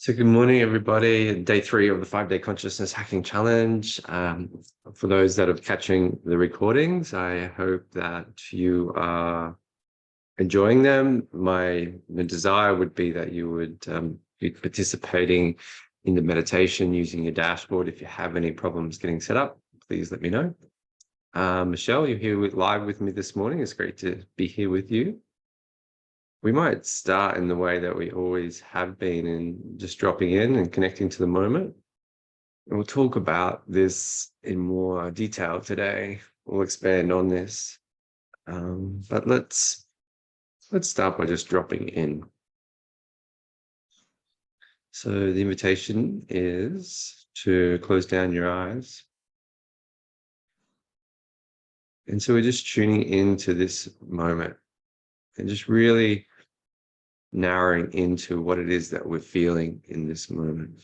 So good morning, everybody. Day 3 of the 5-day consciousness hacking challenge. For those that are catching the recordings, I hope that you are enjoying them. My desire would be that you would be participating in the meditation using your dashboard. If you have any problems getting set up, please let me know. Michelle, you're here live with me this morning. It's great to be here with you. We might start in the way that we always have been, in just dropping in and connecting to the moment. And we'll talk about this in more detail today. We'll expand on this. But let's start by just dropping in. So the invitation is to close down your eyes. And so we're just tuning into this moment and just really narrowing into what it is that we're feeling in this moment.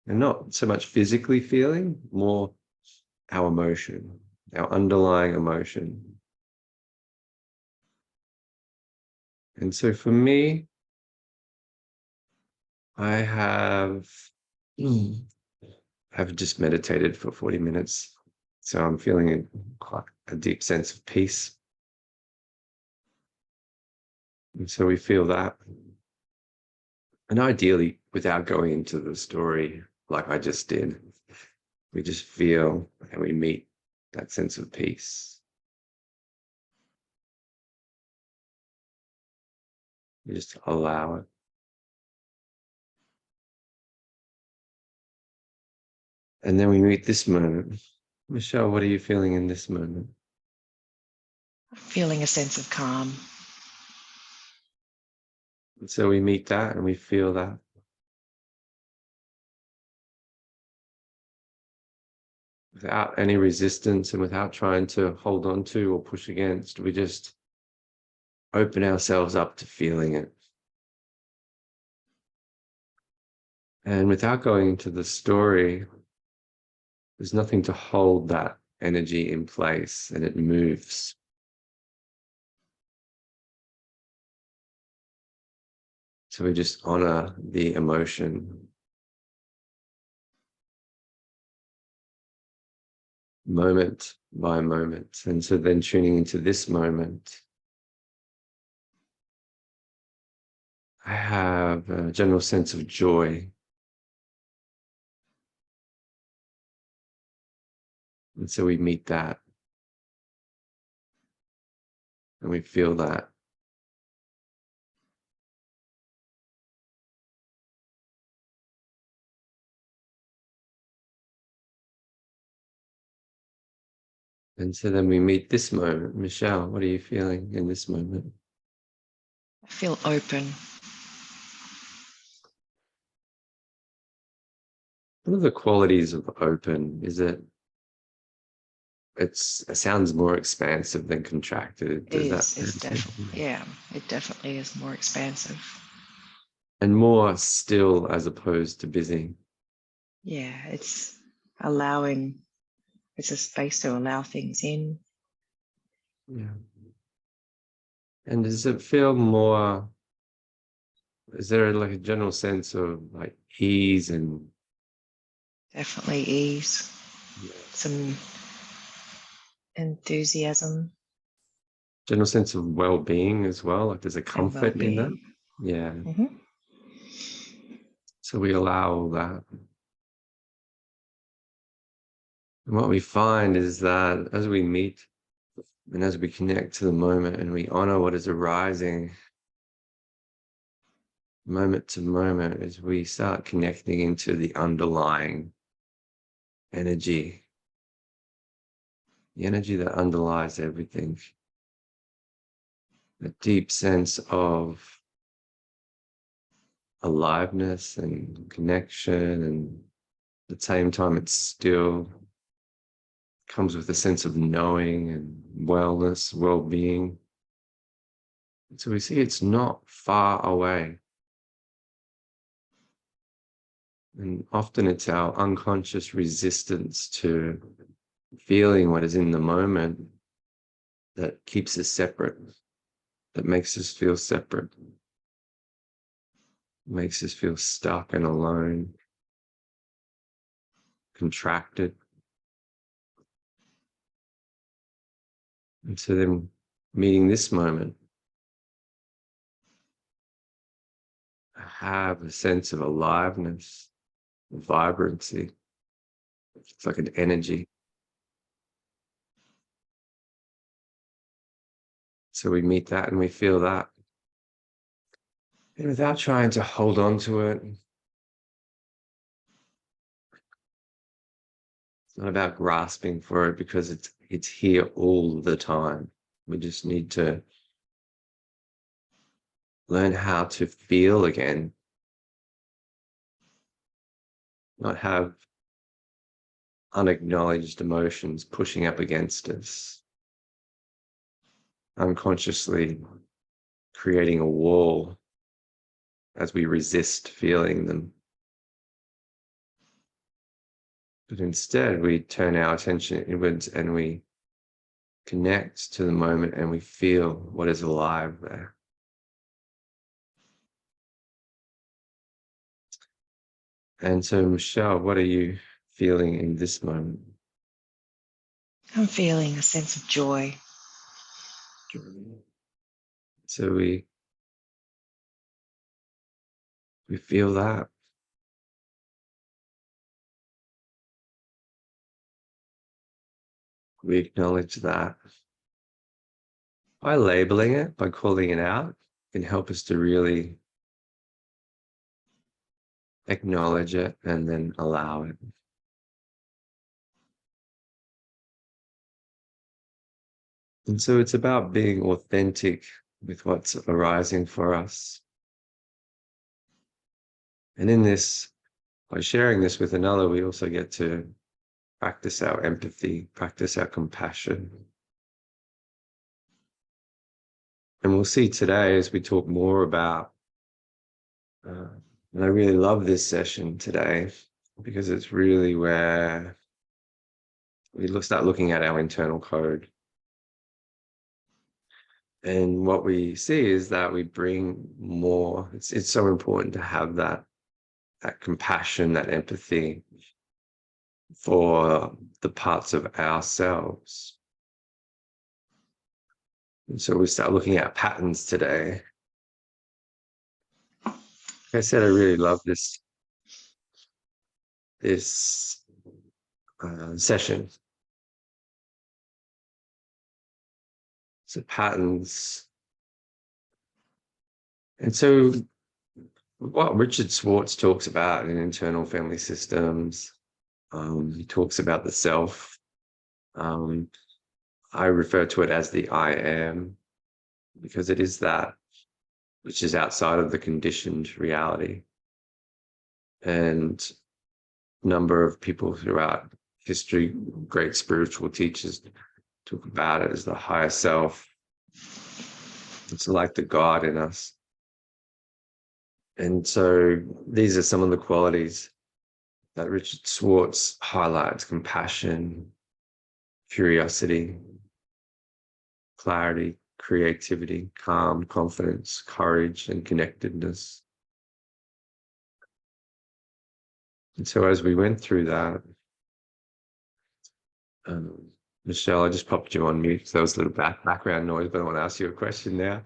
And not so much physically feeling, more our emotion, our underlying emotion. And so for me, I've just meditated for 40 minutes. So I'm feeling quite a deep sense of peace. And so we feel that. And ideally, without going into the story like I just did, we just feel and we meet that sense of peace. We just allow it. And then we meet this moment. Michelle, what are you feeling in this moment? Feeling a sense of calm. And so we meet that and we feel that. Without any resistance and without trying to hold on to or push against, we just open ourselves up to feeling it. And without going into the story, there's nothing to hold that energy in place, and it moves. So we just honor the emotion. Moment by moment. And so then tuning into this moment, I have a general sense of joy. And so we meet that. And we feel that. And so then we meet this moment. Michelle, what are you feeling in this moment? I feel open. What are the qualities of open? It sounds more expansive than contracted. Does Yeah, it definitely is more expansive. And more still as opposed to busy. Yeah, it's allowing, it's a space to allow things in. Yeah. And does it feel more, is there like a general sense of like ease and Definitely ease, some enthusiasm. general sense of well-being as well? Like there's a And comfort in that? well-being. Yeah. Mm-hmm. So we allow all that. And what we find is that as we meet and as we connect to the moment and we honor what is arising moment to moment, as we start connecting into the underlying energy, the energy that underlies everything, a deep sense of aliveness and connection, and at the same time it still comes with a sense of knowing and wellness, well-being. So we see it's not far away. And often it's our unconscious resistance to feeling what is in the moment that keeps us separate, that makes us feel separate. makes us feel stuck and alone, contracted. And so then meeting this moment, I have a sense of aliveness, vibrancy. It's like an energy. So we meet that and we feel that. And without trying to hold on to it, it's not about grasping for it because it's here all the time. We just need to learn how to feel again, not have unacknowledged emotions pushing up against us, unconsciously creating a wall as we resist feeling them. But instead, we turn our attention inwards and we connect to the moment and we feel what is alive there. And so, Michelle, what are you feeling in this moment? I'm feeling a sense of joy. So we feel that. We acknowledge that. By labeling it, by calling it out, can help us to really acknowledge it and then allow it. And so it's about being authentic with what's arising for us. And in this, by sharing this with another, we also get to practice our empathy, practice our compassion. And we'll see today as we talk more about, and I really love this session today because it's really where we start looking at our internal code. And what we see is that we bring more, it's so important to have that compassion, that empathy for the parts of ourselves. And so we start looking at patterns today. Like I said, I really love this session. So patterns. And so what Richard Schwartz talks about in internal family systems, he talks about the self. I refer to it as the I am, because it is that which is outside of the conditioned reality. And a number of people throughout history, great spiritual teachers, talk about it as the higher self. It's like the God in us. And so these are some of the qualities that Richard Schwartz highlights: compassion, curiosity, clarity, creativity, calm, confidence, courage, and connectedness. And so as we went through that, Michelle, I just popped you on mute, so there was a little background noise, but I want to ask you a question now.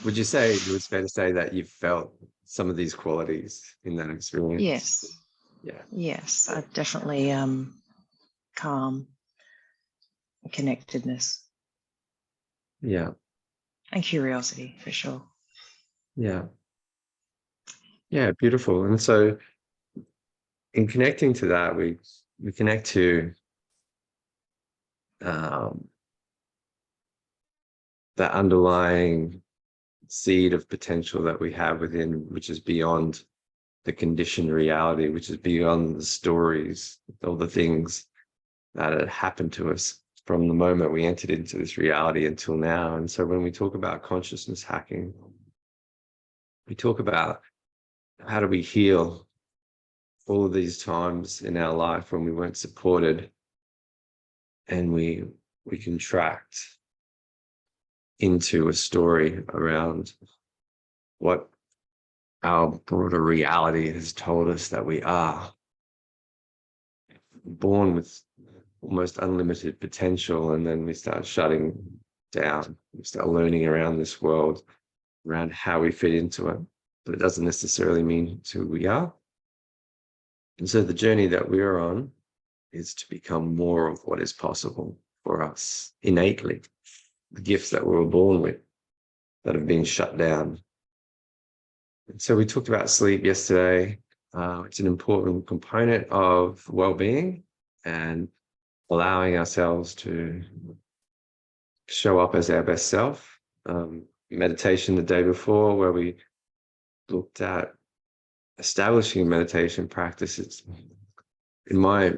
Would you say it was fair to say that you felt some of these qualities in that experience? Yes. Yeah. Yes, I definitely calm, connectedness, Yeah. and curiosity for sure. Yeah. Yeah. Beautiful. And so in connecting to that, we connect to that underlying seed of potential that we have within, which is beyond the conditioned reality, which is beyond the stories, all the things that had happened to us from the moment we entered into this reality until now. And so when we talk about consciousness hacking, we talk about how do we heal all of these times in our life when we weren't supported and we contract into a story around what our broader reality has told us that we are born with almost unlimited potential, and then we start shutting down. We start learning around this world, around how we fit into it, but it doesn't necessarily mean it's who we are. And so the journey that we're on is to become more of what is possible for us innately, the gifts that we were born with that have been shut down. And so we talked about sleep yesterday. It's an important component of well-being and allowing ourselves to show up as our best self. Meditation the day before, where we looked at establishing meditation practices. In my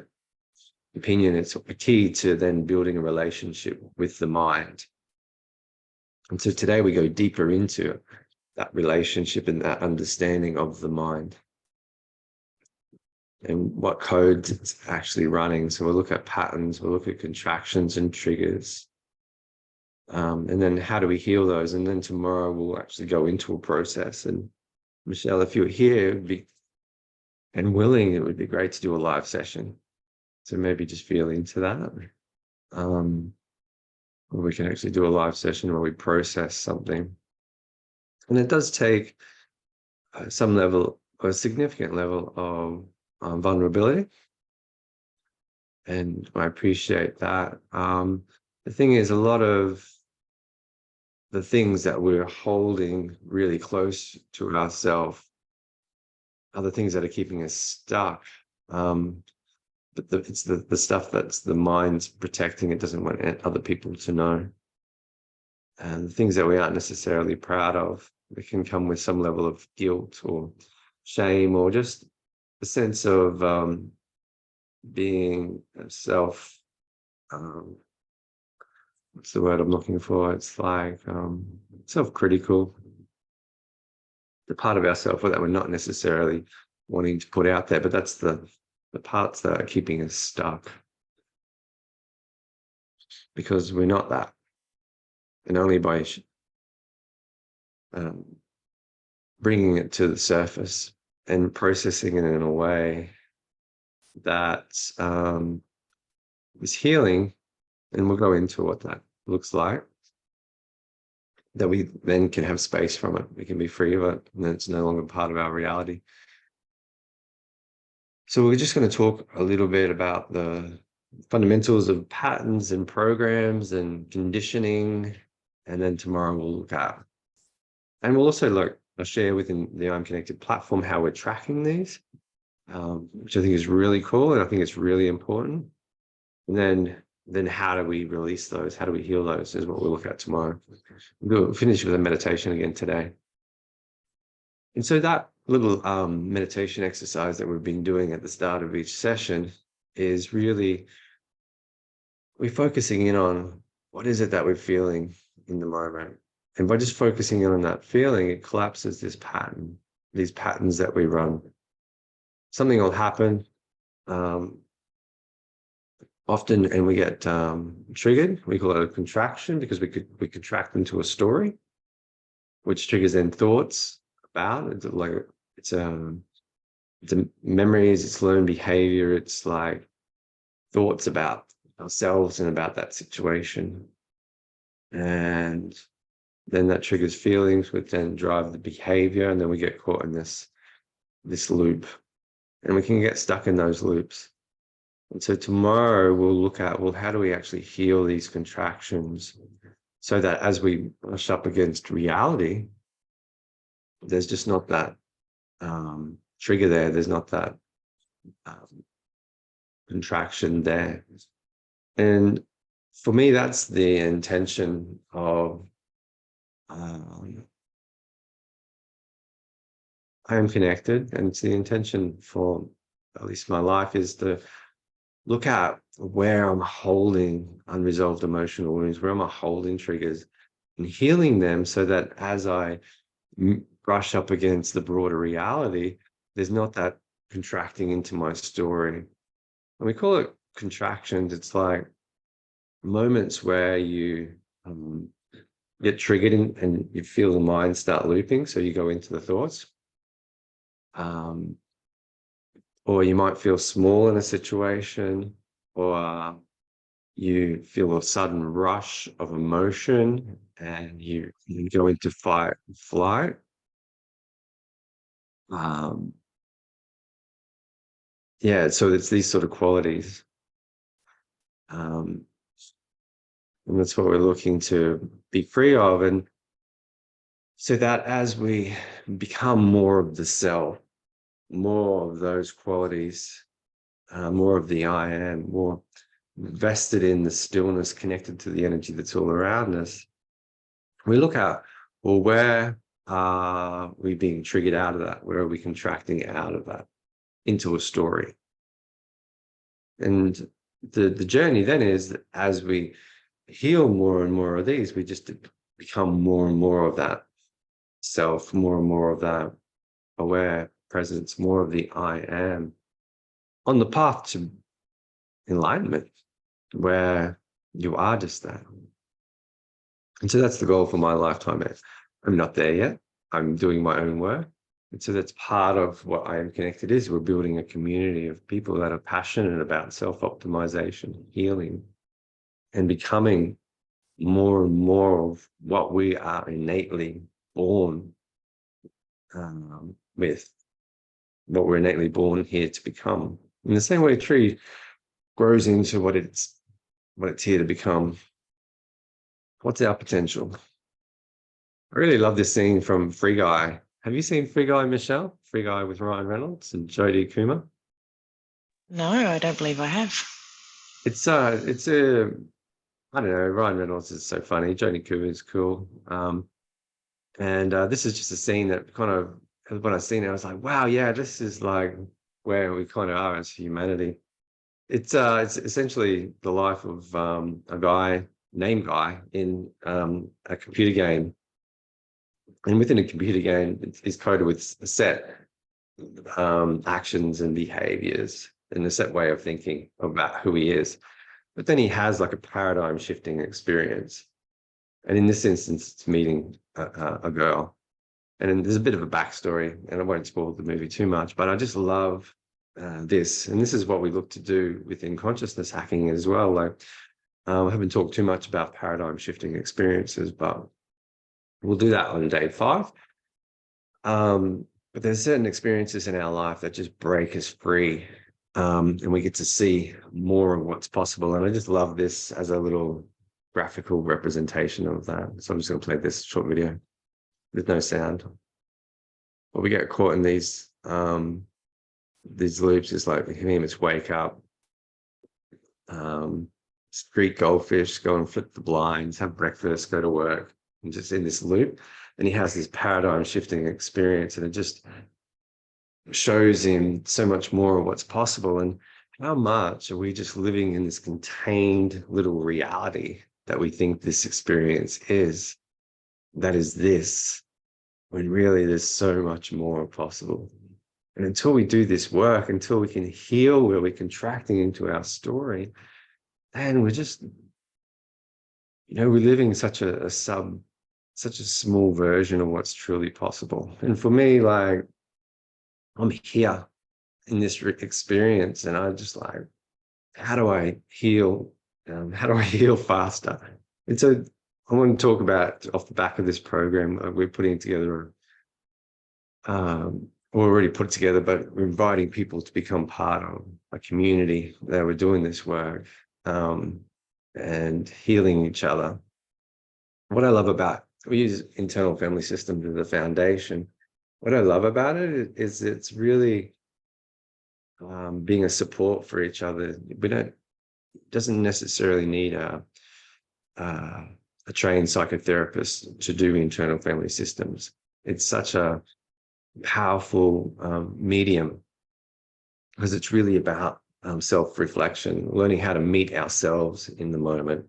opinion, it's a key to then building a relationship with the mind. And so today we go deeper into that relationship and that understanding of the mind and what codes it's actually running. So we'll look at patterns, we'll look at contractions and triggers. And then how do we heal those? And then tomorrow we'll actually go into a process. And Michelle, if you're here and willing, it would be great to do a live session. So maybe just feel into that. Or we can actually do a live session where we process something. And it does take some level, or a significant level of vulnerability. And I appreciate that. The thing is, a lot of the things that we're holding really close to ourselves are the things that are keeping us stuck. But it's the stuff that's the mind's protecting. It doesn't want other people to know. And the things that we aren't necessarily proud of, they can come with some level of guilt or shame, or just a sense of being self, what's the word I'm looking for? It's like self-critical, the part of ourselves that we're not necessarily wanting to put out there, but that's the parts that are keeping us stuck, because we're not that. And only by bringing it to the surface and processing it in a way that is healing, and we'll go into what that looks like, that we then can have space from it. We can be free of it, and then it's no longer part of our reality. So we're just going to talk a little bit about the fundamentals of patterns and programs and conditioning, and then tomorrow we'll look at, and we'll also I'll share within the I'm Connected platform how we're tracking these, which I think is really cool, and I think it's really important. And then how do we release those? How do we heal those is what we'll look at tomorrow. We'll finish with a meditation again today. And so that little meditation exercise that we've been doing at the start of each session is really, we're focusing in on what is it that we're feeling in the moment. And by just focusing in on that feeling, it collapses this pattern, these patterns that we run. Something will happen often, and we get triggered. We call it a contraction, because we contract into a story, which triggers then thoughts about it. It's memories, it's learned behavior, it's like thoughts about ourselves and about that situation. And then that triggers feelings, which then drive the behavior, and then we get caught in this loop, and we can get stuck in those loops. And so tomorrow we'll look at, well, how do we actually heal these contractions so that as we brush up against reality, there's just not that trigger there. There's not that contraction there. And for me, that's the intention of I Am Connected. And it's the intention for at least my life, is to look at where I'm holding unresolved emotional wounds, where am I holding triggers, and healing them so that as I brush up against the broader reality, there's not that contracting into my story. And we call it contractions. It's like moments where you get triggered and you feel the mind start looping. So you go into the thoughts. or you might feel small in a situation, or you feel a sudden rush of emotion and you go into fight or flight. Um, yeah, so it's these sort of qualities. Um, and that's what we're looking to be free of. And so that as we become more of the self, more of those qualities, more of the I am, more vested in the stillness, connected to the energy that's all around us, we look at, well, where are we being triggered out of that? Where are we contracting out of that into a story? And the journey then is that as we heal more and more of these, we just become more and more of that self, more and more of that aware presence, more of the I am on the path to enlightenment, where you are just that. And so that's the goal for my lifetime. I'm not there yet. I'm doing my own work. And so that's part of what I Am Connected is. We're building a community of people that are passionate about self-optimization, healing, and becoming more and more of what we are innately born with, what we're innately born here to become. In the same way a tree grows into what it's here to become. What's our potential? I really love this scene from Free Guy. Have you seen Free Guy, Michelle? Free Guy with Ryan Reynolds and Jodie Comer. No, I don't believe I have. It's I don't know. Ryan Reynolds is so funny. Jodie Comer is cool. And this is just a scene that kind of, when I seen it, I was like, wow, yeah, this is like where we kind of are as humanity. It's essentially the life of a guy named Guy in a computer game. And within a computer game, it's coded with a set actions and behaviors and a set way of thinking about who he is. But then he has like a paradigm shifting experience. And in this instance, it's meeting a girl. And then there's a bit of a backstory, and I won't spoil the movie too much, but I just love this. And this is what we look to do within consciousness hacking as well. Like, I haven't talked too much about paradigm shifting experiences, but we'll do that on day 5. But there's certain experiences in our life that just break us free, and we get to see more of what's possible. And I just love this as a little graphical representation of that. So I'm just going to play this short video with no sound. But we get caught in these loops. It's like him, it's wake up, street goldfish, go and flip the blinds, have breakfast, go to work, and just in this loop. And he has this paradigm shifting experience, and it just shows him so much more of what's possible. And how much are we just living in this contained little reality that we think this experience is, that is this, when really there's so much more possible. And until we do this work, until we can heal where we're contracting into our story, and we're just, we're living such a small version of what's truly possible. And for me, like, I'm here in this experience, and I just like, how do I heal? How do I heal faster? And so I want to talk about, off the back of this program, we're putting together, we're already put together, but we're inviting people to become part of a community that we're doing this work, and healing each other. What I love about, we use internal family systems as a foundation. What I love about it is it's really being a support for each other. Doesn't necessarily need a trained psychotherapist to do internal family systems. It's such a powerful medium, because it's really about self-reflection, learning how to meet ourselves in the moment,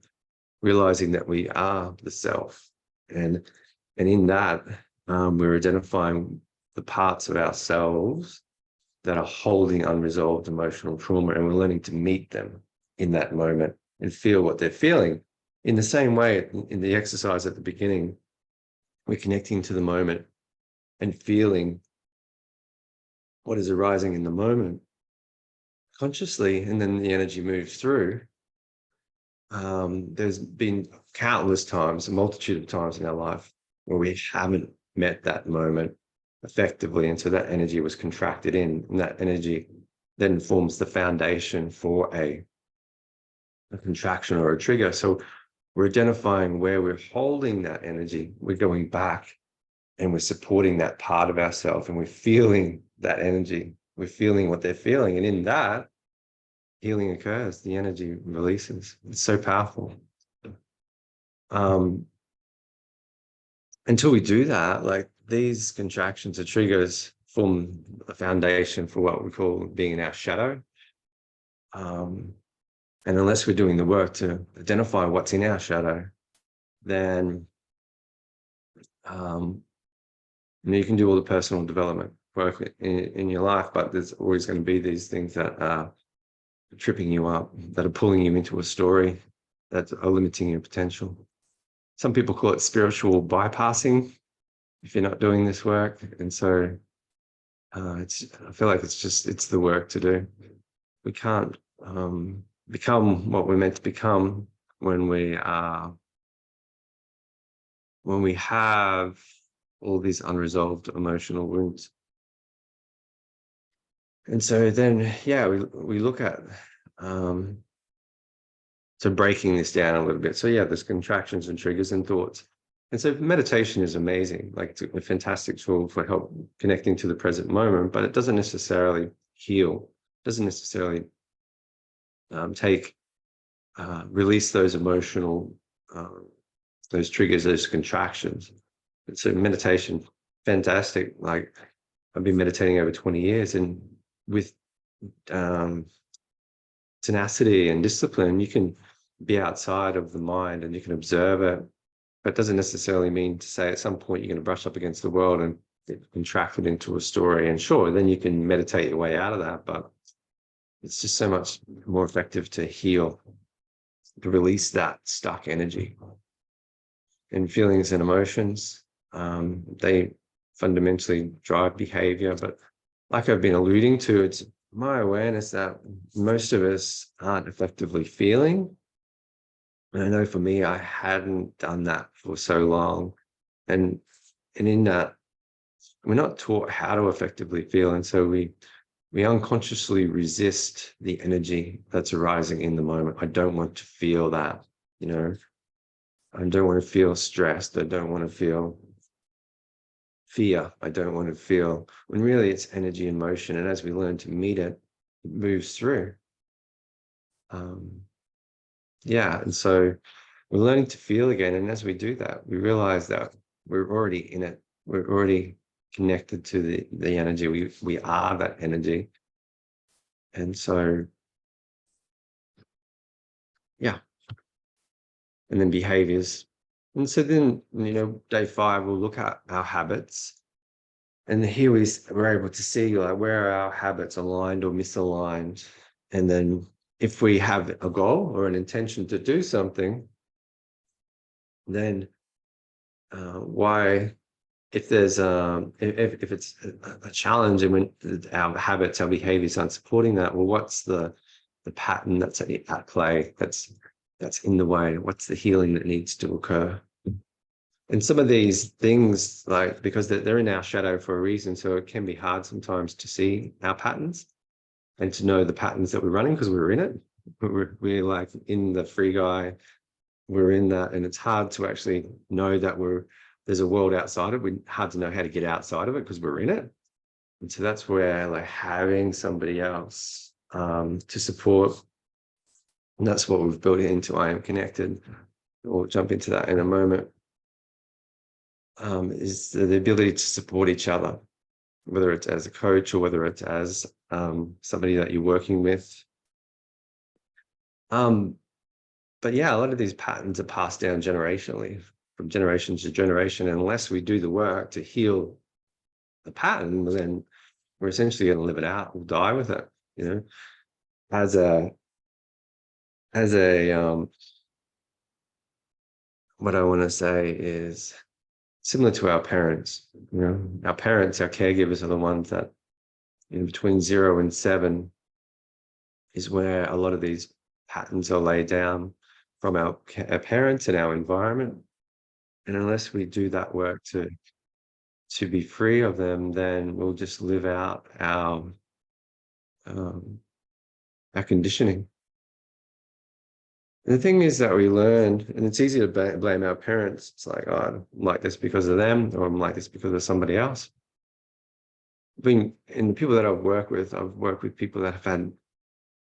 realizing that we are the self. And in that, we're identifying the parts of ourselves that are holding unresolved emotional trauma, and we're learning to meet them in that moment and feel what they're feeling. In the same way, in the exercise at the beginning, we're connecting to the moment and feeling what is arising in the moment consciously, and then the energy moves through. There's been countless times, a multitude of times in our life where we haven't met that moment effectively, and so that energy was contracted in, and that energy then forms the foundation for a contraction or a trigger. So we're identifying where we're holding that energy, we're going back and we're supporting that part of ourselves, and we're feeling that energy, we're feeling what they're feeling, and in that, healing occurs, the energy releases. It's so powerful. Until we do that, like these contractions or triggers form a foundation for what we call being in our shadow. And unless we're doing the work to identify what's in our shadow, then you can do all the personal development work in your life, but there's always going to be these things that are tripping you up, that are pulling you into a story, that are limiting your potential. Some people call it spiritual bypassing if you're not doing this work. And so I feel like it's the work to do. We can't become what we're meant to become when we have all these unresolved emotional wounds. And so then, yeah, we look at so breaking this down a little bit. So yeah, there's contractions and triggers and thoughts. And so meditation is amazing, like it's a fantastic tool for help connecting to the present moment, but it doesn't necessarily heal, doesn't necessarily release those emotional, those triggers, those contractions. And so meditation, fantastic. Like I've been meditating over 20 years, and with tenacity and discipline, you can be outside of the mind and you can observe it. But it doesn't necessarily mean to say at some point you're going to brush up against the world and contract it into a story. And sure, then you can meditate your way out of that, but it's just so much more effective to heal, to release that stuck energy. And feelings and emotions, they fundamentally drive behavior. But like I've been alluding to, it's my awareness that most of us aren't effectively feeling. And I know for me, I hadn't done that for so long. And in that, we're not taught how to effectively feel. And so we unconsciously resist the energy that's arising in the moment. I don't want to feel that, I don't want to feel stressed. I don't want to feel fear. I don't want to feel, when really it's energy and motion. And as we learn to meet it, it moves through. Yeah. And so we're learning to feel again. And as we do that, we realize that we're already in it. We're already connected to the energy. We are that energy. And so, yeah. And then behaviors. And so then, day 5, we'll look at our habits. And here we're able to see like where are our habits aligned or misaligned. And then if we have a goal or an intention to do something, then why, if there's if it's a challenge and when our habits, our behaviors aren't supporting that, well, what's the pattern that's at play that's in the way? What's the healing that needs to occur? And some of these things, like, because they're in our shadow for a reason, so it can be hard sometimes to see our patterns and to know the patterns that we're running because we're in it. We're like in the free guy, we're in that, and it's hard to actually know that there's a world outside of it. We're hard to know how to get outside of it because we're in it. And so that's where like having somebody else to support, and that's what we've built into I Am Connected. We'll jump into that in a moment. Is the ability to support each other, whether it's as a coach or whether it's as somebody that you're working with. But yeah, a lot of these patterns are passed down generationally, from generation to generation. And unless we do the work to heal the pattern, then we're essentially going to live it out. We'll die with it, as a what I want to say is similar to our parents. Our parents, our caregivers are the ones that in between 0 and 7 is where a lot of these patterns are laid down from our parents and our environment. And unless we do that work to be free of them, then we'll just live out um, our conditioning. And the thing is that we learned, and it's easy to blame our parents. It's like, oh, I'm like this because of them, or I'm like this because of somebody else. And the people that I've worked with people that have had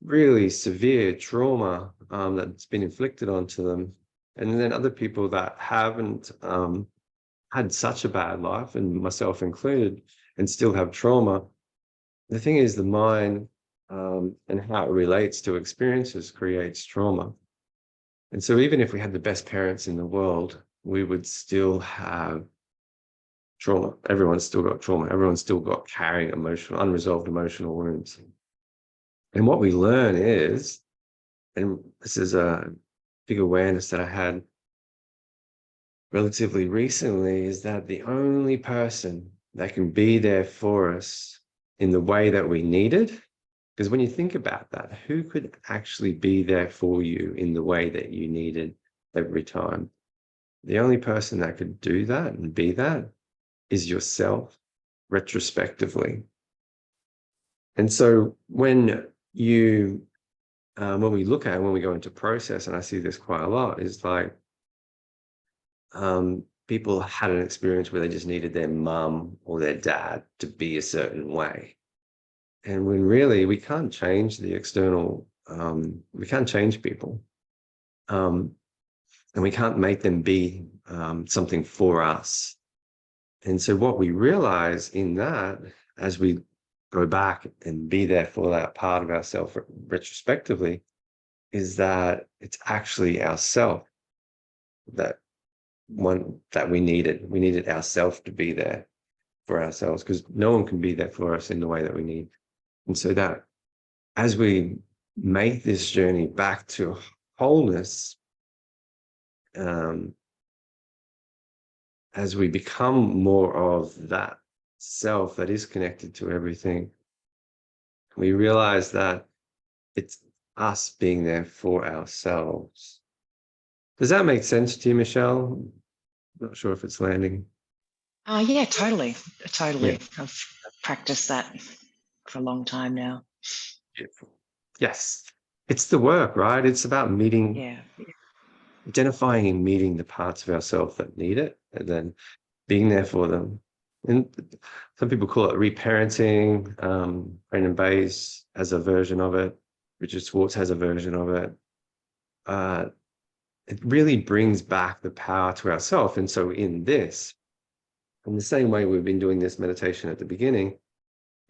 really severe trauma that's been inflicted onto them. And then other people that haven't had such a bad life, and myself included, and still have trauma. The thing is, the mind and how it relates to experiences creates trauma. And so even if we had the best parents in the world, we would still have trauma. Everyone's still got trauma. Everyone's still got carrying unresolved emotional wounds. And what we learn is, and this is a big awareness that I had relatively recently, is that the only person that can be there for us in the way that we needed, because when you think about that, who could actually be there for you in the way that you needed every time? The only person that could do that and be that is yourself, retrospectively. And so when we look at it, when we go into process, and I see this quite a lot, is like people had an experience where they just needed their mum or their dad to be a certain way. And when really we can't change the external, we can't change people. And we can't make them be something for us. And so what we realize in that, as we go back and be there for that part of ourselves retrospectively, is that it's actually ourself that we needed. We needed ourselves to be there for ourselves, because no one can be there for us in the way that we need. And so that as we make this journey back to wholeness, as we become more of that self that is connected to everything, we realize that it's us being there for ourselves. Does that make sense to you, Michelle? Not sure if it's landing. Yeah, totally. Totally. Yeah. I've practiced that for a long time now. Beautiful. Yes. It's the work, right? It's about Yeah. identifying and meeting the parts of ourselves that need it, and then being there for them. And some people call it reparenting. Brandon Bayes has a version of it. Richard Schwartz has a version of it. It really brings back the power to ourselves. And so in this, in the same way we've been doing this meditation at the beginning,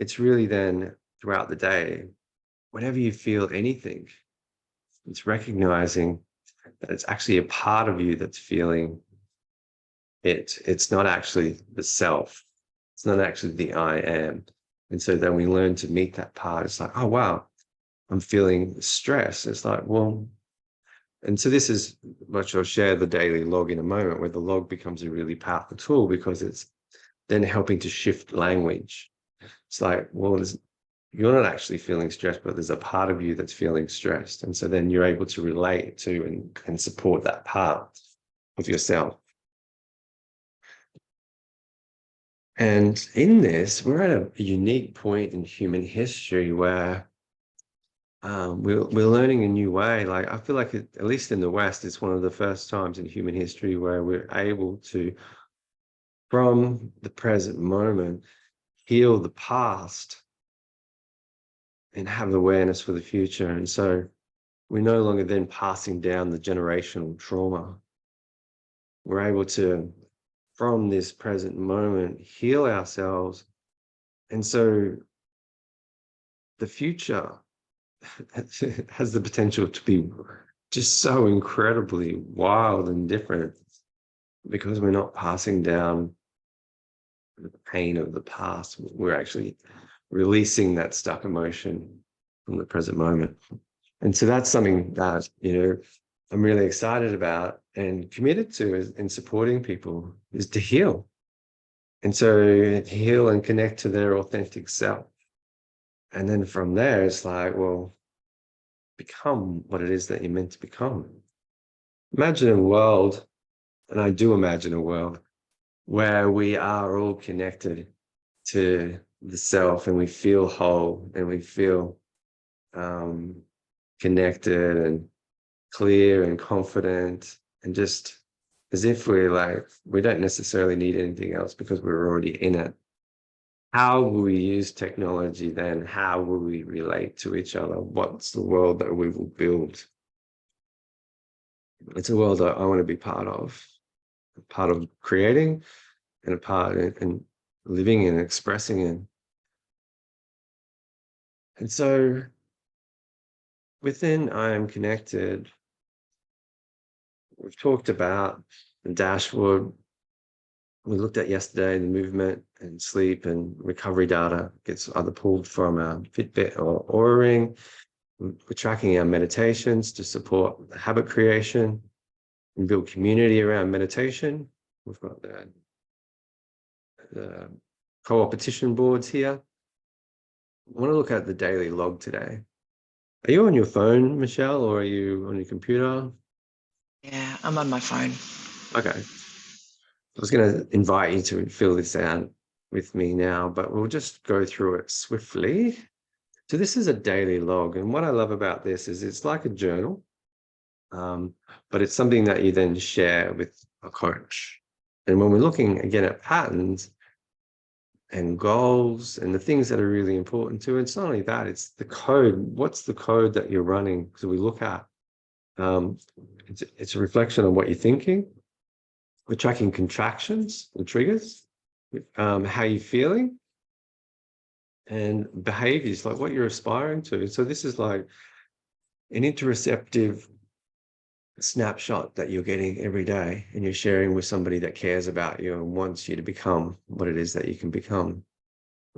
it's really then throughout the day, whenever you feel anything, it's recognizing that it's actually a part of you that's feeling it. It's not actually the self. It's not actually the I am. And so then we learn to meet that part. It's like, oh, wow, I'm feeling stress. It's like, well, and so this is what I'll share the daily log in a moment, where the log becomes a really powerful tool, because it's then helping to shift language. It's like, well, you're not actually feeling stressed, but there's a part of you that's feeling stressed. And so then you're able to relate to and support that part of yourself. And in this, we're at a unique point in human history where we're learning a new way. Like, I feel like at least in the West, it's one of the first times in human history where we're able to, from the present moment, heal the past and have awareness for the future. And so we're no longer then passing down the generational trauma. We're able to, from this present moment, heal ourselves. And so the future has the potential to be just so incredibly wild and different, because we're not passing down the pain of the past. We're actually releasing that stuck emotion from the present moment. And so that's something that, I'm really excited about and committed to in supporting people, is to heal. And so heal and connect to their authentic self. And then from there, it's like, well, become what it is that you're meant to become. Imagine a world, and I do imagine a world, where we are all connected to the self and we feel whole and we feel connected and clear and confident, and just as if we're like, we don't necessarily need anything else because we're already in it. How will we use technology then? How will we relate to each other? What's the world that we will build? It's a world that I want to be part of creating, and a part in living and expressing in. And so within I Am Connected, we've talked about the dashboard. We looked at yesterday the movement and sleep and recovery data gets either pulled from a Fitbit or Oura Ring. We're tracking our meditations to support habit creation and build community around meditation. We've got the co-opetition boards here. I want to look at the daily log today. Are you on your phone, Michelle, or are you on your computer? Yeah, I'm on my phone. Okay. I was going to invite you to fill this out with me now, but we'll just go through it swiftly. So this is a daily log. And what I love about this is it's like a journal, but it's something that you then share with a coach. And when we're looking again at patterns and goals and the things that are really important to, it's not only that, it's the code. What's the code that you're running? So we look at, it's a reflection on what you're thinking. We're tracking contractions and triggers, how you're feeling, and behaviors, like what you're aspiring to. So this is like an interoceptive snapshot that you're getting every day, and you're sharing with somebody that cares about you and wants you to become what it is that you can become.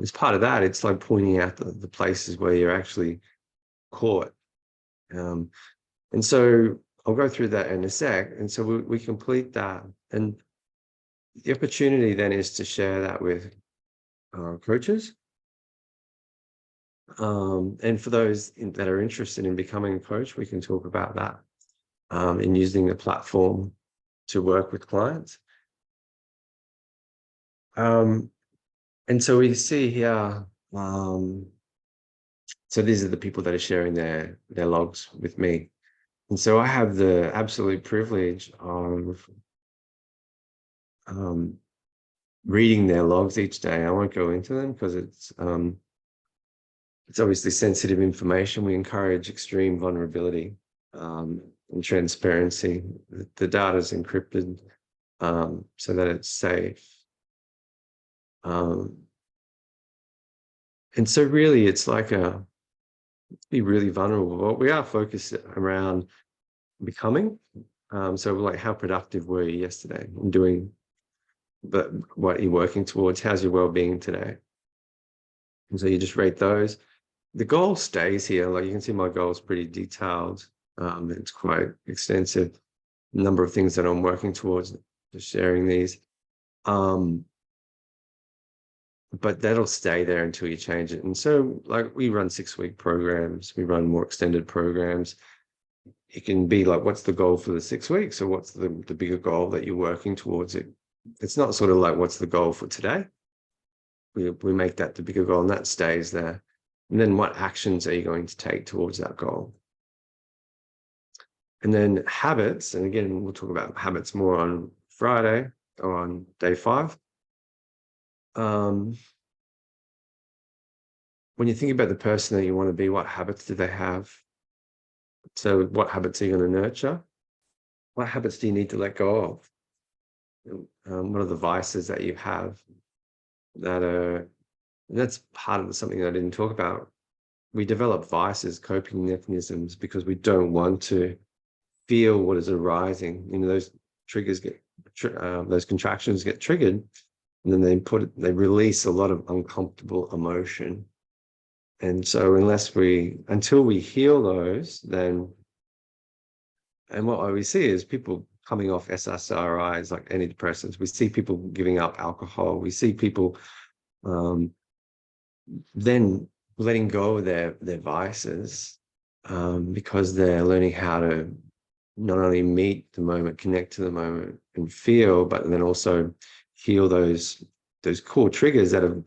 As part of that, it's like pointing out the places where you're actually caught. And so I'll go through that in a sec. And so we complete that. And the opportunity then is to share that with coaches. And for those that are interested in becoming a coach, we can talk about that and using the platform to work with clients. And so we see here, so these are the people that are sharing their logs with me. And so I have the absolute privilege of reading their logs each day. I won't go into them because it's obviously sensitive information. We encourage extreme vulnerability and transparency. The data is encrypted so that it's safe. And so really it's like be really vulnerable. But we are focused around becoming. So like, how productive were you yesterday in doing what you're working towards? How's your well-being today? And so you just rate those. The goal stays here. Like you can see my goal is pretty detailed. It's quite extensive. Number of things that I'm working towards, just sharing these. But that'll stay there until you change it. And so like we run 6-week programs, we run more extended programs. It can be like, what's the goal for the 6 weeks, or what's the bigger goal that you're working towards it? It's not sort of like, what's the goal for today? We make that the bigger goal, and that stays there. And then what actions are you going to take towards that goal? And then habits, and again, we'll talk about habits more on Friday or on day 5. When you think about the person that you want to be, what habits do they have? So what habits are you going to nurture? What habits do you need to let go of? What are the vices that you have that are, that's part of something that I didn't talk about. We develop vices, coping mechanisms, because we don't want to feel what is arising. You know, those triggers those contractions get triggered, and then they release a lot of uncomfortable emotion. And so until we heal those, then, and what we see is people coming off SSRIs, like antidepressants. We see people giving up alcohol. We see people then letting go of their vices, because they're learning how to not only meet the moment, connect to the moment and feel, but then also heal those core triggers that have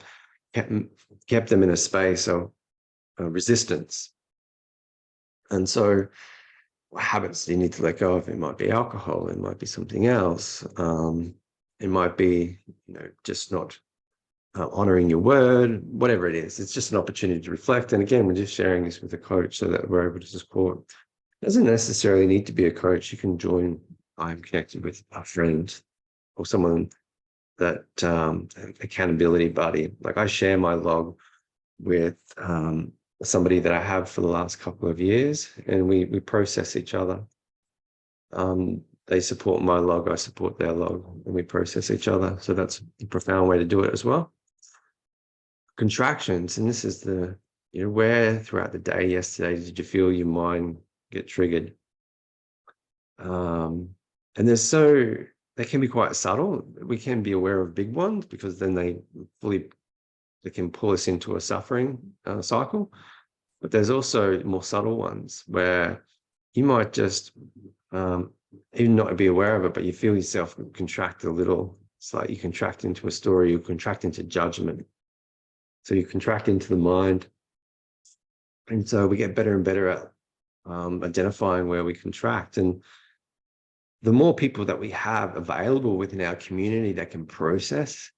kept them in a space of resistance. And so what habits do you need to let go of? It might be alcohol, it might be something else. It might be, just not honoring your word, whatever it is. It's just an opportunity to reflect. And again, we're just sharing this with a coach so that we're able to support. It doesn't necessarily need to be a coach. You can join. I'm connected with a friend or someone that accountability buddy. Like I share my log with somebody that I have for the last couple of years, and we process each other. They support my log, I support their log, and we process each other. So that's a profound way to do it as well. Contractions, and this is the, where throughout the day yesterday did you feel your mind get triggered? And they can be quite subtle. We can be aware of big ones because then they can pull us into a suffering cycle. But there's also more subtle ones where you might just even not be aware of it, but you feel yourself contract a little. It's like you contract into a story, you contract into judgment. So you contract into the mind. And so we get better and better at identifying where we contract. And the more people that we have available within our community that can process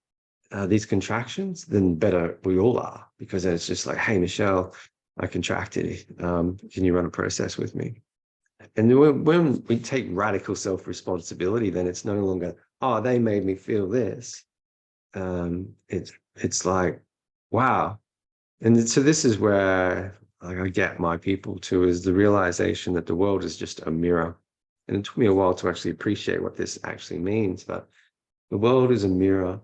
these contractions, then better we all are, because then it's just like, hey, Michelle, I contracted. Can you run a process with me? And when we take radical self-responsibility, then it's no longer, oh, they made me feel this. It's like, wow. And so this is where I get my people to, is the realization that the world is just a mirror. And it took me a while to actually appreciate what this actually means, but the world is a mirror,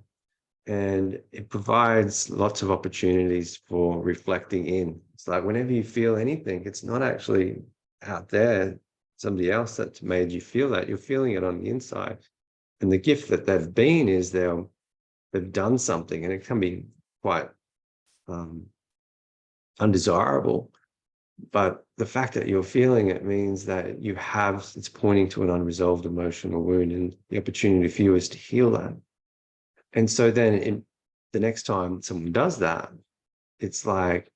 and it provides lots of opportunities for reflecting in. It's like whenever you feel anything, it's not actually out there, somebody else that made you feel that. You're feeling it on the inside. And the gift that they've been is they've done something, and it can be quite undesirable. But the fact that you're feeling it means that it's pointing to an unresolved emotional wound, and the opportunity for you is to heal that. And so then the next time someone does that, it's like,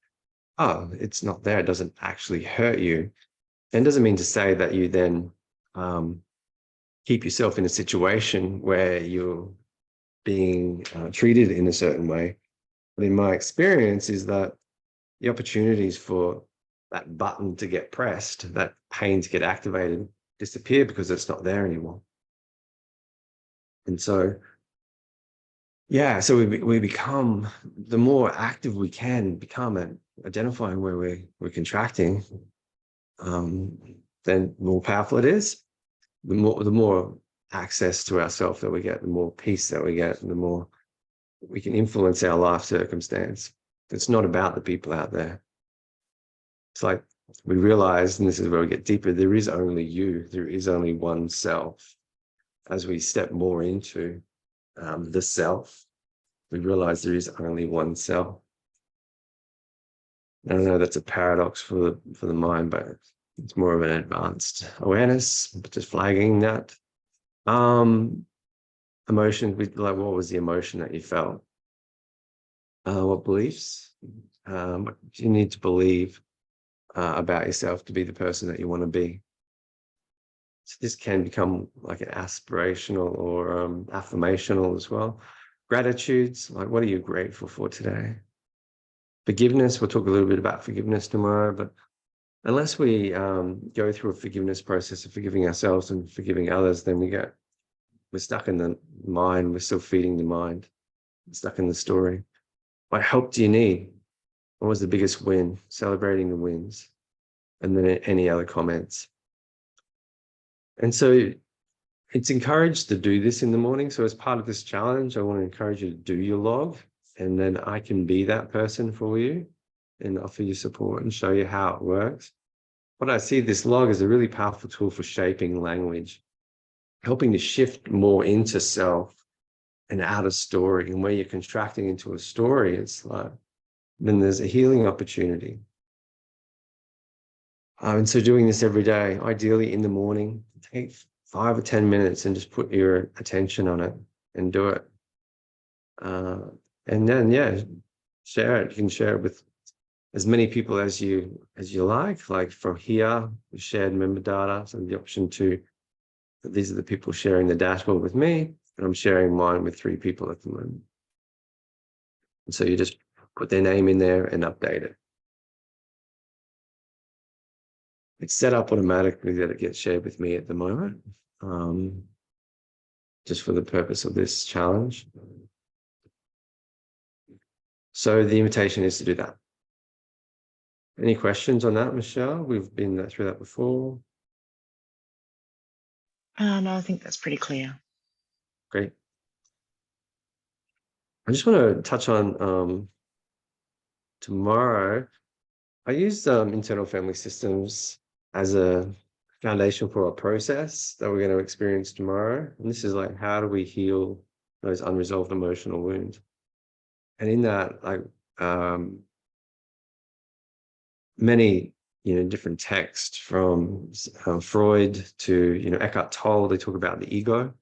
oh, it's not there. It doesn't actually hurt you. And it doesn't mean to say that you then keep yourself in a situation where you're being treated in a certain way. But in my experience is that the opportunities for that button to get pressed, that pain to get activated, disappear because it's not there anymore. And so, yeah, so we become, the more active we can become at identifying where we're contracting, then the more powerful it is. The more access to ourself that we get, the more peace that we get, and the more we can influence our life circumstance. It's not about the people out there. It's like we realize, and this is where we get deeper, there is only you, there is only one self. As we step more into the self, we realize there is only one self. I don't know, that's a paradox for the mind, but it's more of an advanced awareness, but just flagging that. Emotion, like, what was the emotion that you felt? What beliefs? What do you need to believe about yourself to be the person that you want to be? So this can become like an aspirational or affirmational as well. Gratitudes, like, what are you grateful for today? Forgiveness, we'll talk a little bit about forgiveness tomorrow, but unless we go through a forgiveness process of forgiving ourselves and forgiving others, then we're stuck in the mind, we're still feeding the mind, stuck in the story. What help do you need? What was the biggest win? Celebrating the wins. And then any other comments. And so it's encouraged to do this in the morning. So as part of this challenge, I want to encourage you to do your log, and then I can be that person for you and offer you support and show you how it works. What I see this log as a really powerful tool for shaping language, helping to shift more into self and out of story. And where you're contracting into a story, it's like, then there's a healing opportunity. And so doing this every day, ideally in the morning, take 5 or 10 minutes and just put your attention on it and do it. And then, yeah, share it. You can share it with as many people as you like. Like from here, we shared member data, so the option to, these are the people sharing the dashboard with me, and I'm sharing mine with 3 people at the moment. And so you just put their name in there and update it. It's set up automatically that it gets shared with me at the moment, just for the purpose of this challenge. So the invitation is to do that. Any questions on that, Michelle? We've been through that before. No, I think that's pretty clear. Great. I just want to touch on tomorrow. I used internal family systems as a foundation for a process that we're going to experience tomorrow. And this is like, how do we heal those unresolved emotional wounds? And in that, like many, different texts from Freud to, Eckhart Tolle, they talk about the ego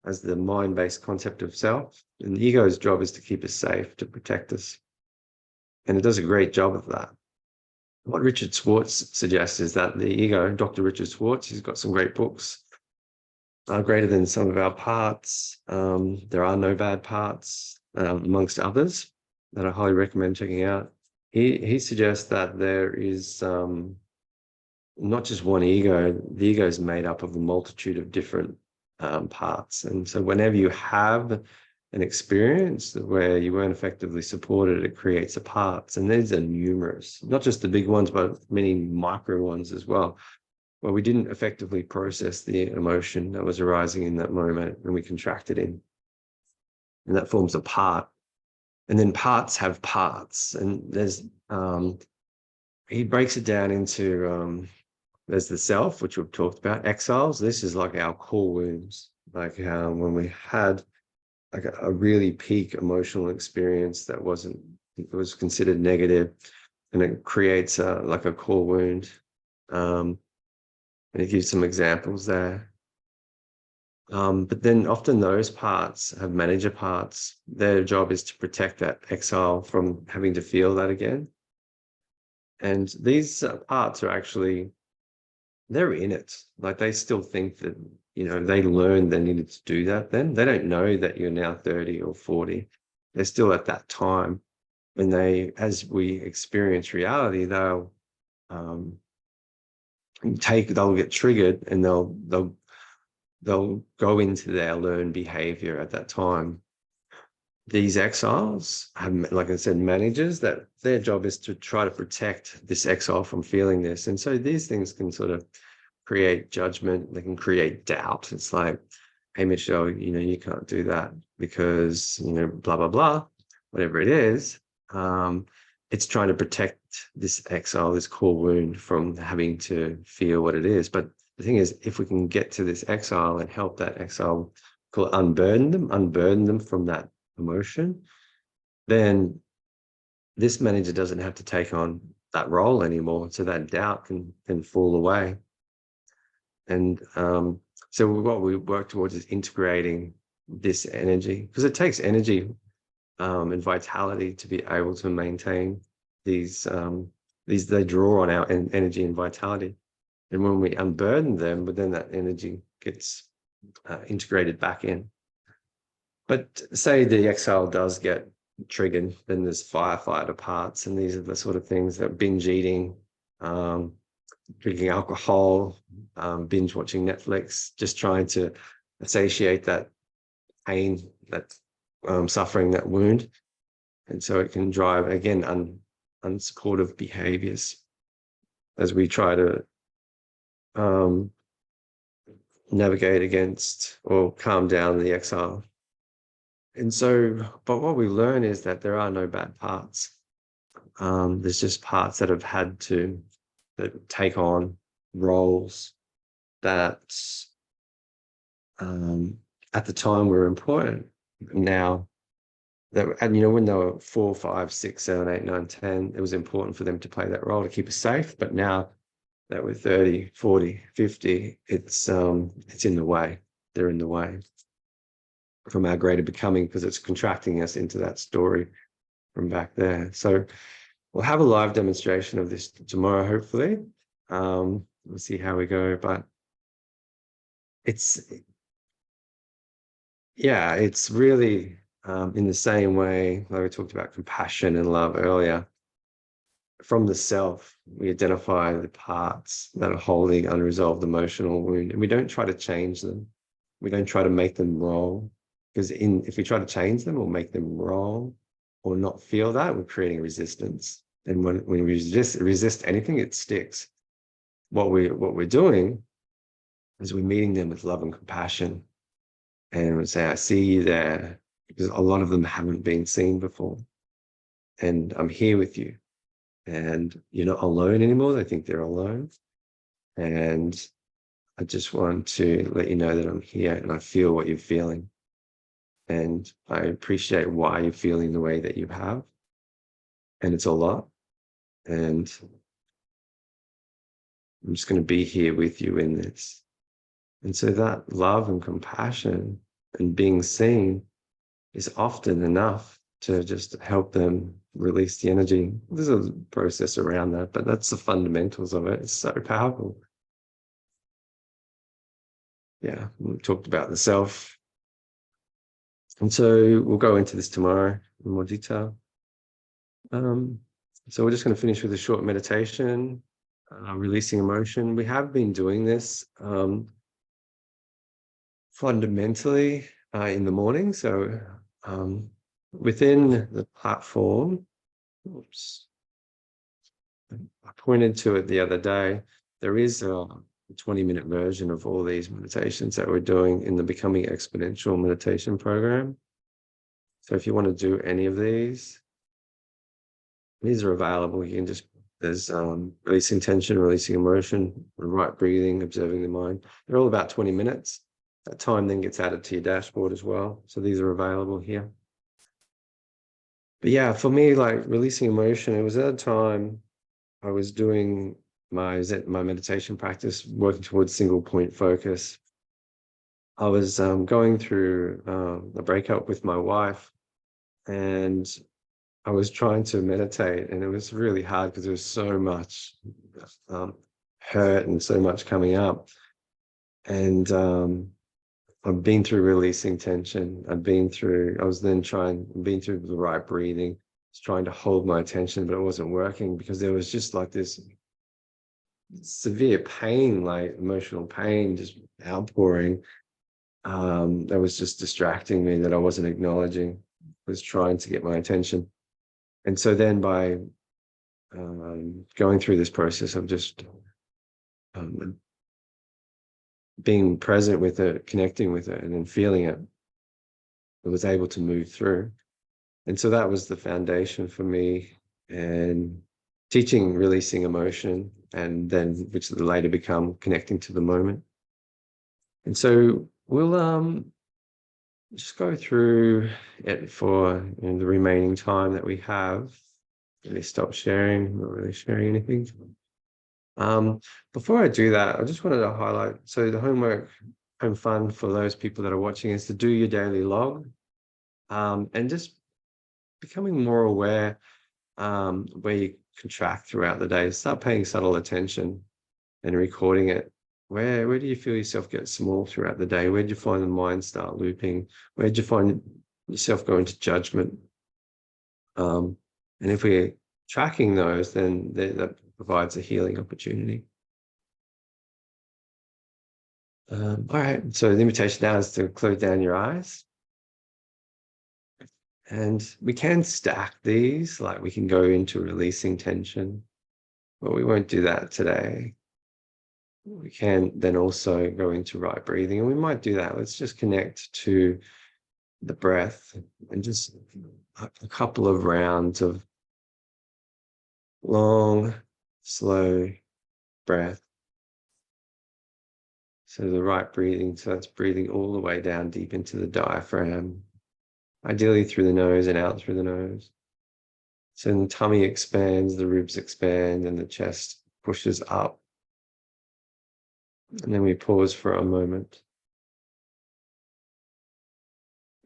as the mind-based concept of self. And the ego's job is to keep us safe, to protect us. And it does a great job of that. What Richard Schwartz suggests is that the ego, Dr. Richard Schwartz, he's got some great books, are greater than some of our parts. There are no bad parts, amongst others, that I highly recommend checking out. He suggests that there is not just one ego. The ego is made up of a multitude of different parts. And so whenever you have an experience where you weren't effectively supported, it creates a parts. And these are numerous, not just the big ones, but many micro ones as well, where we didn't effectively process the emotion that was arising in that moment, and we contracted in. And that forms a part. And then parts have parts. And there's, he breaks it down into, there's the self, which we've talked about, exiles. This is like our core wounds, like when we had like a really peak emotional experience that it was considered negative, and it creates like a core wound. And it gives some examples there. But then often those parts have manager parts. Their job is to protect that exile from having to feel that again. And these parts are actually, they're in it. Like they still think that, they learned they needed to do that then. They don't know that you're now 30 or 40. They're still at that time. And as we experience reality, they'll get triggered, and they'll go into their learned behavior at that time. These exiles have, like I said, managers that their job is to try to protect this exile from feeling this. And so these things can sort of create judgment. They can create doubt. It's like, hey, Michelle, you can't do that because, blah, blah, blah, whatever it is. It's trying to protect this exile, this core wound, from having to feel what it is. But the thing is, if we can get to this exile and help that exile, call it unburden them from that emotion, then this manager doesn't have to take on that role anymore. So that doubt can fall away. And so what we work towards is integrating this energy, because it takes energy and vitality to be able to maintain these. They draw on our energy and vitality, and when we unburden them, but then that energy gets integrated back in. But say the exile does get triggered, then there's firefighter parts, and these are the sort of things that binge eating, drinking alcohol, binge watching Netflix, just trying to satiate that pain, that suffering, that wound. And so it can drive, again, unsupportive behaviors as we try to navigate against or calm down the exile. And so, but what we learn is that there are no bad parts. There's just parts that have had to take on roles that at the time were important. Now and you know, when they were 4, 5, 6, 7, 8, 9, 10, it was important for them to play that role to keep us safe. But now that we're 30, 40, 50, it's in the way. They're in the way from our greater becoming, because it's contracting us into that story from back there. So we'll have a live demonstration of this tomorrow, hopefully. We'll see how we go, but it's really in the same way like we talked about compassion and love earlier. From the self, we identify the parts that are holding unresolved emotional wound, and we don't try to change them. We don't try to make them wrong, because if we try to change them or make them wrong or not feel that, we're creating resistance. And when we resist anything, it sticks. What we're doing is we're meeting them with love and compassion, and we say, I see you there, because a lot of them haven't been seen before. And I'm here with you. And you're not alone anymore. They think they're alone. And I just want to let you know that I'm here and I feel what you're feeling. And I appreciate why you're feeling the way that you have. And it's a lot. And I'm just going to be here with you in this. And so that love and compassion and being seen is often enough to just help them release the energy. There's a process around that, but that's the fundamentals of it. It's so powerful. Yeah, we talked about the self. And so we'll go into this tomorrow in more detail. So we're just going to finish with a short meditation, releasing emotion. We have been doing this fundamentally in the morning. So within the platform, oops, I pointed to it the other day, there is a 20-minute version of all these meditations that we're doing in the Becoming Exponential meditation program. So if you want to do any of these are available. You can just, there's releasing tension, releasing emotion, right breathing, observing the mind. They're all about 20 minutes. That time then gets added to your dashboard as well. So these are available here. But yeah, for me, like releasing emotion, it was at a time I was doing my meditation practice, working towards single point focus. I was going through a breakup with my wife, and I was trying to meditate, and it was really hard because there was so much hurt and so much coming up. And I've been through releasing tension. I was then been through the right breathing, trying to hold my attention, but it wasn't working because there was just like this severe pain, like emotional pain, just outpouring. That was just distracting me, that I wasn't acknowledging, was trying to get my attention. And so then by going through this process of just being present with it, connecting with it, and then feeling it, I was able to move through. And so that was the foundation for me, and teaching releasing emotion, and then which later become connecting to the moment. And so we'll just go through it for the remaining time that we have. Really stop sharing, not really sharing anything. Before I do that, I just wanted to highlight, so the home fun for those people that are watching is to do your daily log, and just becoming more aware where you contract throughout the day. Start paying subtle attention and recording it. Where do you feel yourself get small throughout the day? Where do you find the mind start looping? Where do you find yourself go into judgment? And if we're tracking those, then that provides a healing opportunity. All right, so the invitation now is to close down your eyes. And we can stack these, like we can go into releasing tension, but we won't do that today. We can then also go into right breathing, and we might do that. Let's just connect to the breath and just a couple of rounds of long, slow breath. So the right breathing, so that's breathing all the way down deep into the diaphragm. ideally through the nose and out through the nose. So the tummy expands, the ribs expand, and the chest pushes up. And then we pause for a moment.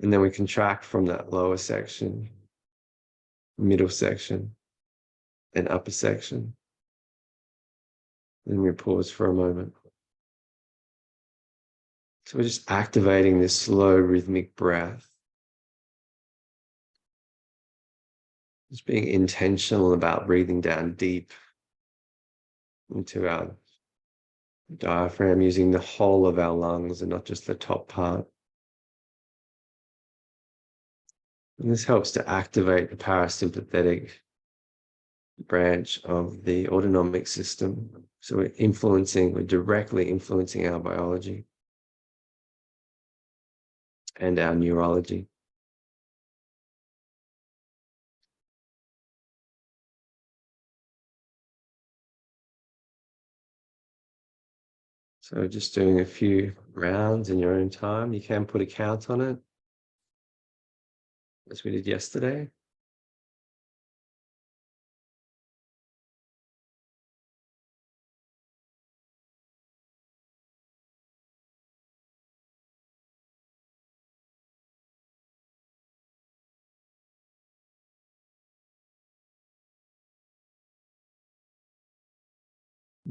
And then we contract from that lower section, middle section, and upper section. Then we pause for a moment. So we're just activating this slow rhythmic breath. Just being intentional about breathing down deep into our diaphragm, using the whole of our lungs and not just the top part. And this helps to activate the parasympathetic branch of the autonomic system. So we're directly influencing our biology and our neurology. So just doing a few rounds in your own time. You can put a count on it, as we did yesterday.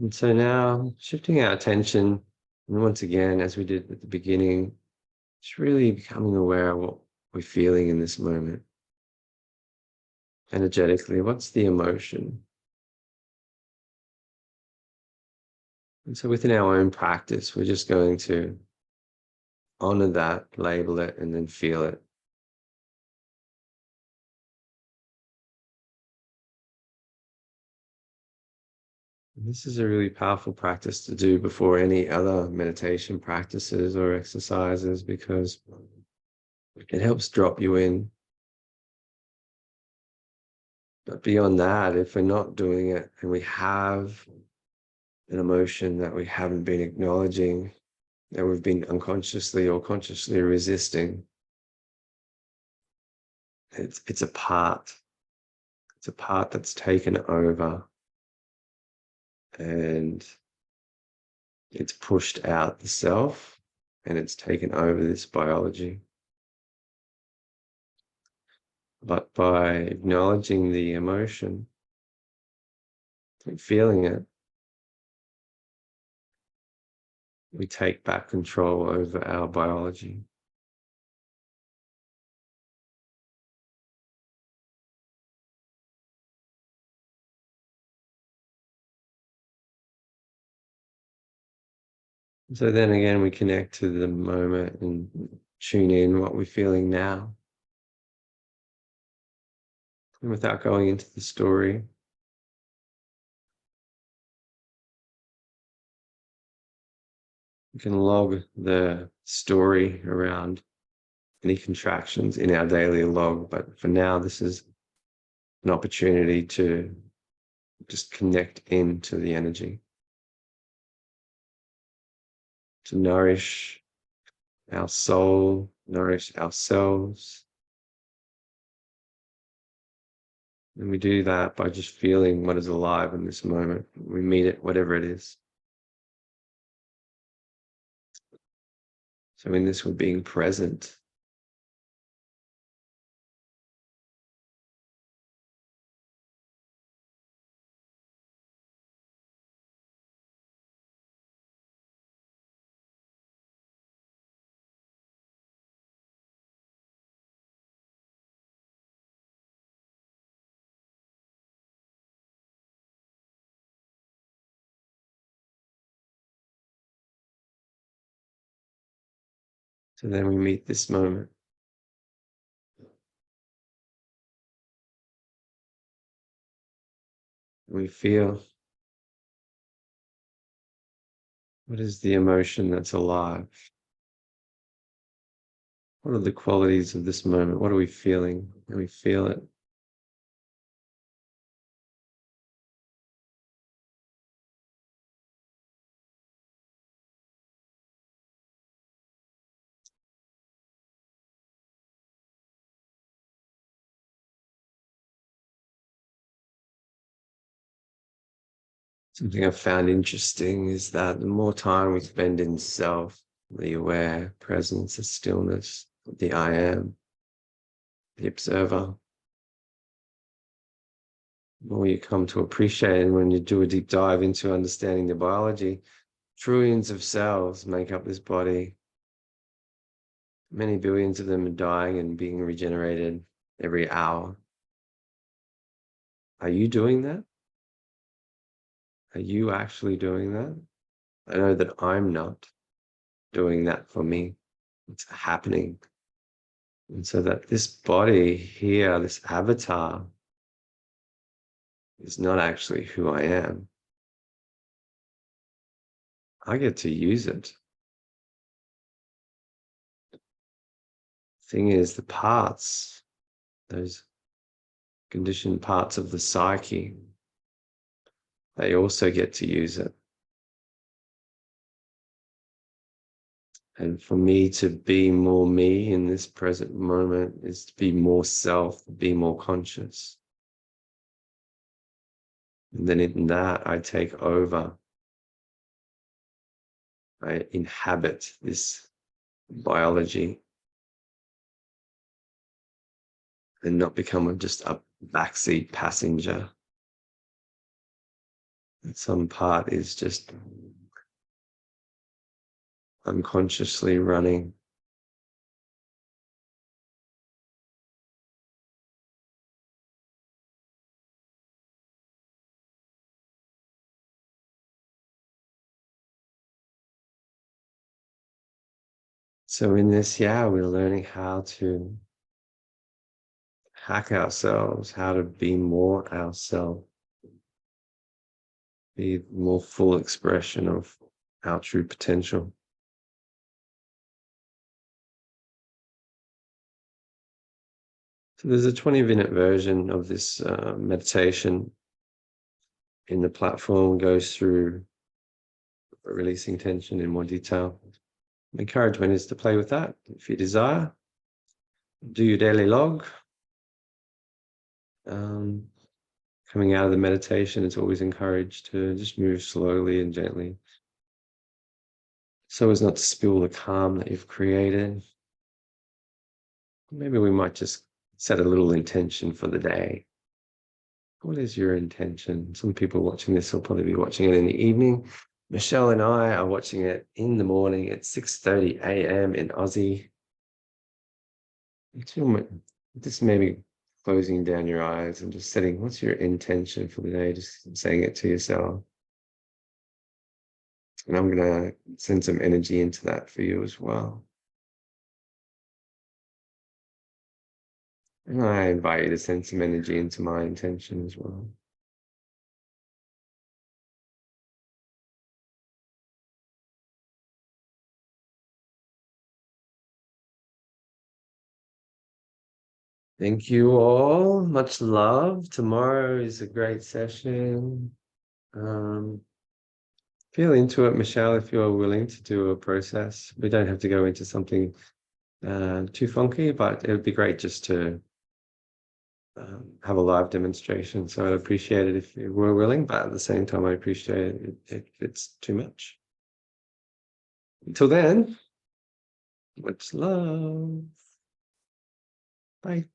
And so now shifting our attention, and once again, as we did at the beginning, just really becoming aware of what we're feeling in this moment. Energetically, what's the emotion? And so within our own practice, we're just going to honor that, label it, and then feel it. And this is a really powerful practice to do before any other meditation practices or exercises, because it helps drop you in. But beyond that, if we're not doing it and we have an emotion that we haven't been acknowledging, that we've been unconsciously or consciously resisting, it's a part. It's a part that's taken over and it's pushed out the self and it's taken over this biology. But by acknowledging the emotion and feeling it, we take back control over our biology. So then again, we connect to the moment and tune in what we're feeling now. And without going into the story, we can log the story around any contractions in our daily log. But for now, this is an opportunity to just connect into the energy, to nourish our soul, nourish ourselves. And we do that by just feeling what is alive in this moment. We meet it, whatever it is. So in this, we're being present. So then we meet this moment. We feel, what is the emotion that's alive? What are the qualities of this moment? What are we feeling? And we feel it. Something I've found interesting is that the more time we spend in self, the aware presence, the stillness, the I am, the observer, the more you come to appreciate. And when you do a deep dive into understanding the biology, trillions of cells make up this body. Many billions of them are dying and being regenerated every hour. Are you doing that? Are you actually doing that? I know that I'm not doing that for me. It's happening. And so that this body here, this avatar, is not actually who I am. I get to use it. Thing is, the parts, those conditioned parts of the psyche, they also get to use it. And for me to be more me in this present moment is to be more self, be more conscious. And then in that, I take over. I inhabit this biology and not become just a backseat passenger. And some part is just unconsciously running. So in this, we're learning how to hack ourselves, how to be more ourselves, be more full expression of our true potential. So there's a 20-minute version of this meditation in the platform, goes through releasing tension in more detail. Encouragement is to play with that if you desire. Do your daily log. Coming out of the meditation, it's always encouraged to just move slowly and gently, so as not to spill the calm that you've created. Maybe we might just set a little intention for the day. What is your intention? Some people watching this will probably be watching it in the evening. Michelle and I are watching it in the morning at 6:30 a.m. in Aussie. Just maybe closing down your eyes and just setting, what's your intention for the day? Just saying it to yourself. And I'm going to send some energy into that for you as well. And I invite you to send some energy into my intention as well. Thank you all. Much love. Tomorrow is a great session. Feel into it, Michelle, if you're willing to do a process. We don't have to go into something too funky, but it would be great just to have a live demonstration. So I'd appreciate it if you were willing, but at the same time, I appreciate it if it's too much. Until then, much love. Bye.